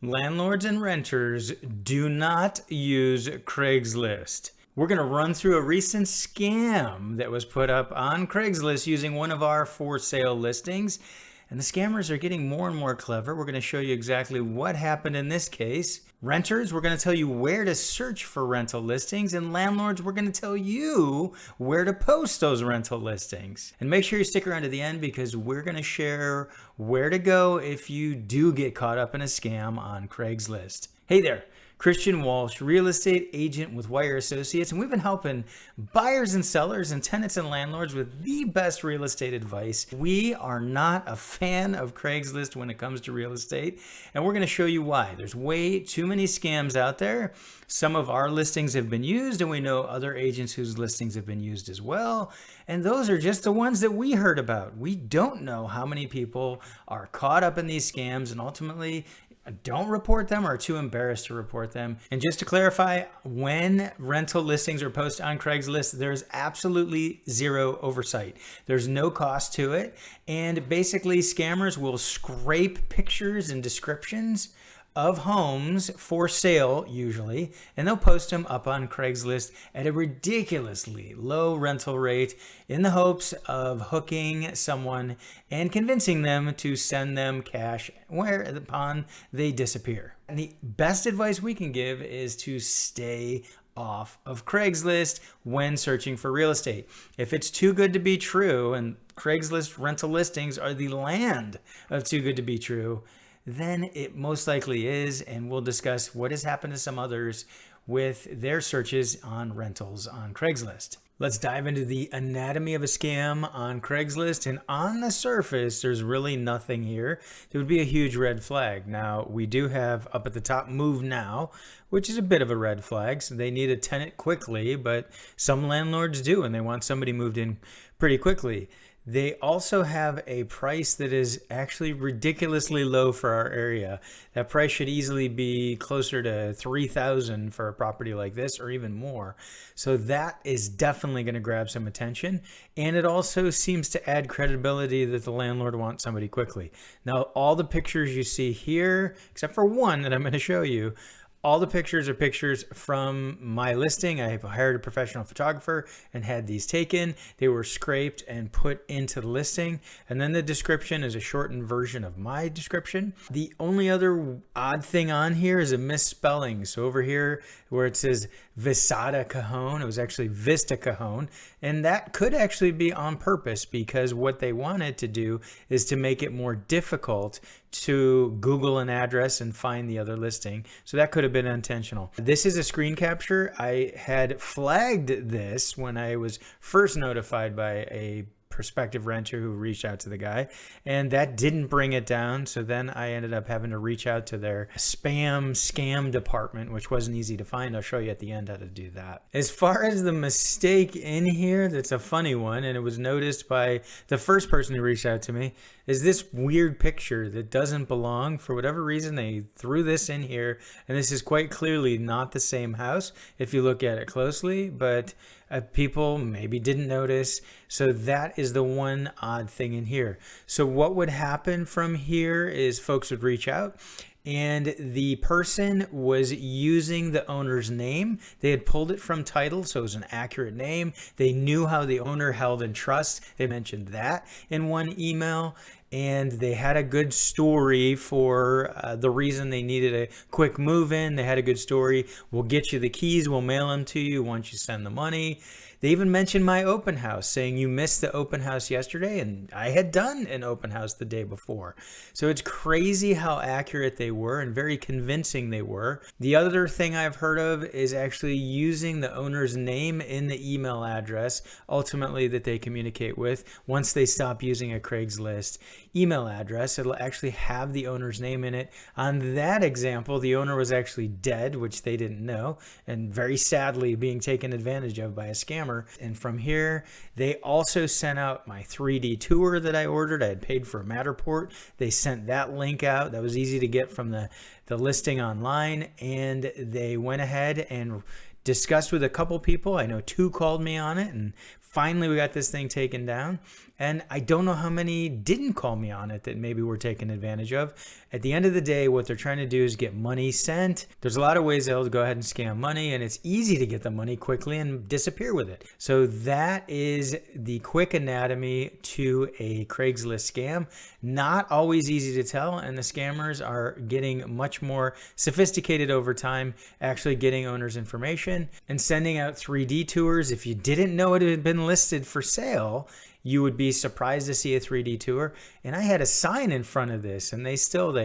Landlords and renters do not use Craigslist. We're going to run through a recent scam that was put up on Craigslist using one of our for sale listings. And the scammers are getting more and more clever. We're going to show you exactly what happened in this case. Renters, we're going to tell you where to search for rental listings. And landlords, we're going to tell you where to post those rental listings. And make sure you stick around to the end because we're going to share where to go if you do get caught up in a scam on Craigslist. Hey there. Christian Walsh, real estate agent with Wire Associates, and we've been helping buyers and sellers and tenants and landlords with the best real estate advice. We are not a fan of Craigslist when it comes to real estate, and we're going to show you why. There's way too many scams out there. Some of our listings have been used, and we know other agents whose listings have been used as well, and those are just the ones that we heard about. We don't know how many people are caught up in these scams and ultimately don't report them or are too embarrassed to report them. And just to clarify, when rental listings are posted on Craigslist, there's absolutely zero oversight. There's no cost to it. And basically scammers will scrape pictures and descriptions of homes for sale usually, and they'll post them up on Craigslist at a ridiculously low rental rate in the hopes of hooking someone and convincing them to send them cash whereupon they disappear. And the best advice we can give is to stay off of Craigslist when searching for real estate. If it's too good to be true, and Craigslist rental listings are the land of too good to be true, then it most likely is, and we'll discuss what has happened to some others with their searches on rentals on Craigslist. Let's dive into the anatomy of a scam on Craigslist, and on the surface, there's really nothing here that would be a huge red flag. Now, we do have up at the top, move now, which is a bit of a red flag. So they need a tenant quickly, but some landlords do, and they want somebody moved in pretty quickly. They also have a price that is actually ridiculously low for our area. That price should easily be closer to $3,000 for a property like this, or even more. So that is definitely going to grab some attention. And it also seems to add credibility that the landlord wants somebody quickly. Now, all the pictures you see here, except for one that I'm going to show you, all the pictures are pictures from my listing. I hired a professional photographer and had these taken. They were scraped and put into the listing. And then the description is a shortened version of my description. The only other odd thing on here is a misspelling. So over here where it says Visada Cajon, it was actually Vista Cajon. And that could actually be on purpose because what they wanted to do is to make it more difficult to Google an address and find the other listing. So that could have been intentional. This is a screen capture. I had flagged this when I was first notified by a prospective renter who reached out to the guy, and that didn't bring it down. So then I ended up having to reach out to their spam scam department, which wasn't easy to find. I'll show you at the end how to do that. As far as the mistake in here, that's a funny one, and it was noticed by the first person who reached out to me, is this weird picture that doesn't belong. For whatever reason, they threw this in here, and this is quite clearly not the same house if you look at it closely, but people maybe didn't notice. So that is the one odd thing in here. So what would happen from here is folks would reach out, and the person was using the owner's name. They had pulled it from title, so it was an accurate name. They knew how the owner held in trust. They mentioned that in one email, and they had a good story for the reason they needed a quick move in. They had a good story. We'll get you the keys. We'll mail them to you once you send the money. They even mentioned my open house, saying you missed the open house yesterday, and I had done an open house the day before. So it's crazy how accurate they were and very convincing they were. The other thing I've heard of is actually using the owner's name in the email address, ultimately that they communicate with. Once they stop using a Craigslist email address, it'll actually have the owner's name in it. On that example, the owner was actually dead, which they didn't know, and very sadly being taken advantage of by a scammer. And from here, they also sent out my 3D tour that I ordered. I had paid for a Matterport. They sent that link out. That was easy to get from the listing online. And they went ahead and discussed with a couple people. I know 2 called me on it and Finally, we got this thing taken down. And I don't know how many didn't call me on it that maybe we're taking advantage of. At the end of the day, what they're trying to do is get money sent. There's a lot of ways they'll go ahead and scam money, and it's easy to get the money quickly and disappear with it. So that is the quick anatomy to a Craigslist scam. Not always easy to tell, and the scammers are getting much more sophisticated over time, actually getting owners' information and sending out 3D tours. If you didn't know it had been listed for sale, you would be surprised to see a 3D tour. And I had a sign in front of this, and they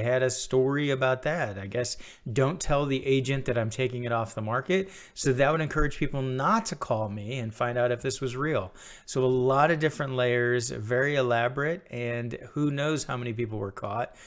had a story about that. I guess don't tell the agent that I'm taking it off the market. So that would encourage people not to call me and find out if this was real. So a lot of different layers, very elaborate, and who knows how many people were caught.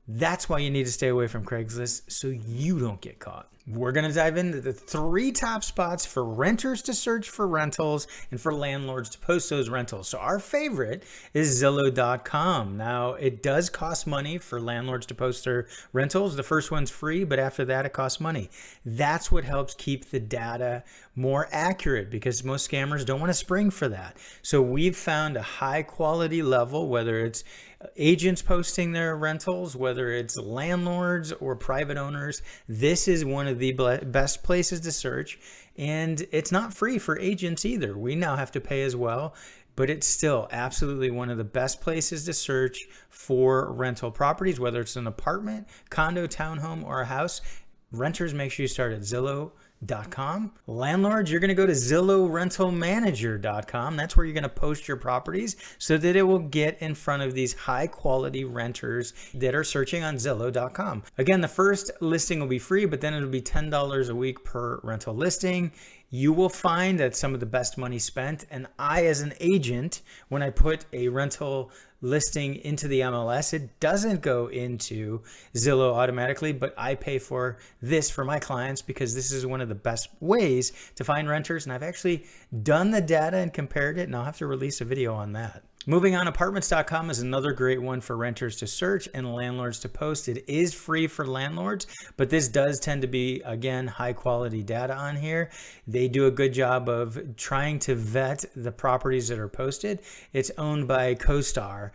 That's why you need to stay away from Craigslist so you don't get caught. We're going to dive into the 3 top spots for renters to search for rentals and for landlords to post those rentals. So our favorite is Zillow.com. Now, it does cost money for landlords to post their rentals. The first one's free, but after that, it costs money. That's what helps keep the data more accurate because most scammers don't want to spring for that. So we've found a high quality level, whether it's agents posting their rentals, whether it's landlords or private owners. This is one of the best places to search, and it's not free for agents either. We now have to pay as well, but it's still absolutely one of the best places to search for rental properties, whether it's an apartment, condo, townhome, or a house. Renters, make sure you start at Zillow.com. Landlords, you're going to go to ZillowRentalManager.com. That's where you're going to post your properties so that it will get in front of these high quality renters that are searching on Zillow.com. Again, the first listing will be free, but then it'll be $10 a week per rental listing. You will find that some of the best money spent, and I, as an agent, when I put a rental listing into the MLS, it doesn't go into Zillow automatically, but I pay for this for my clients because this is one of the best ways to find renters. And I've actually done the data and compared it, and I'll have to release a video on that. Moving on, apartments.com is another great one for renters to search and landlords to post. It is free for landlords, but this does tend to be, again, high quality data on here. They do a good job of trying to vet the properties that are posted. It's owned by CoStar,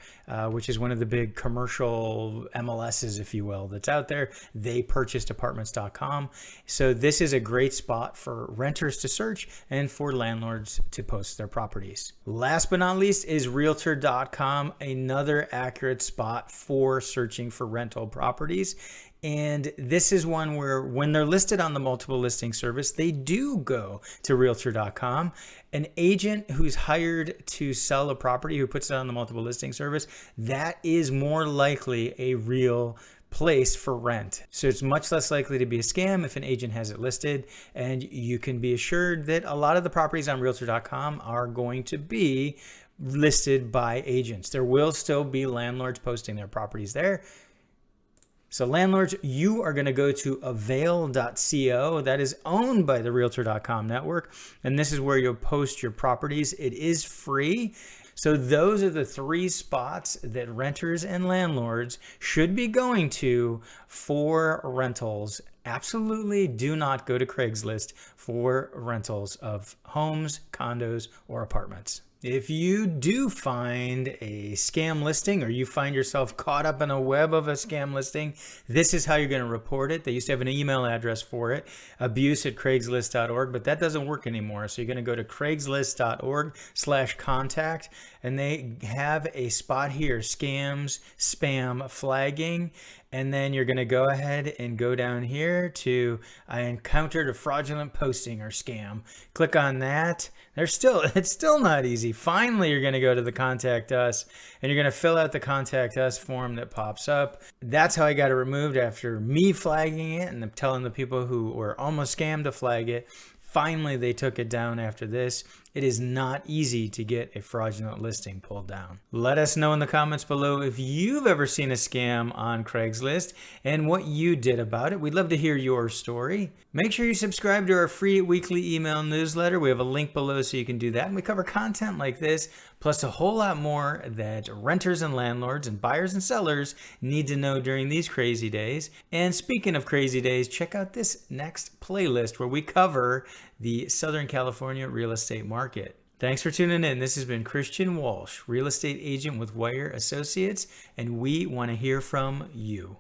which is one of the big commercial MLSs, if you will, that's out there. They purchased apartments.com. So this is a great spot for renters to search and for landlords to post their properties. Last but not least is Realtor.com, another accurate spot for searching for rental properties. And this is one where when they're listed on the multiple listing service, they do go to Realtor.com. An agent who's hired to sell a property, who puts it on the multiple listing service, that is more likely a real place for rent. So it's much less likely to be a scam if an agent has it listed, and you can be assured that a lot of the properties on Realtor.com are going to be listed by agents. There will still be landlords posting their properties there. So landlords, you are going to go to avail.co. That is owned by the Realtor.com network. And this is where you'll post your properties. It is free. So those are the 3 spots that renters and landlords should be going to for rentals. Absolutely do not go to Craigslist for rentals of homes, condos, or apartments. If you do find a scam listing or you find yourself caught up in a web of a scam listing, this is how you're going to report it. They used to have an email address for it, abuse@craigslist.org, but that doesn't work anymore. So you're going to go to craigslist.org/contact, and they have a spot here, scams, spam flagging. And then you're going to go ahead and go down here to I encountered a fraudulent posting or scam. Click on that. It's still not easy. Finally, you're going to go to the contact us, and you're going to fill out the contact us form that pops up. That's how I got it removed after me flagging it and telling the people who were almost scammed to flag it. Finally, they took it down after this. It is not easy to get a fraudulent listing pulled down. Let us know in the comments below if you've ever seen a scam on Craigslist and what you did about it. We'd love to hear your story. Make sure you subscribe to our free weekly email newsletter. We have a link below so you can do that. And we cover content like this, plus a whole lot more that renters and landlords and buyers and sellers need to know during these crazy days. And speaking of crazy days, check out this next playlist where we cover the Southern California real estate market. Thanks for tuning in. This has been Christian Walsh, real estate agent with Wire Associates, and we want to hear from you.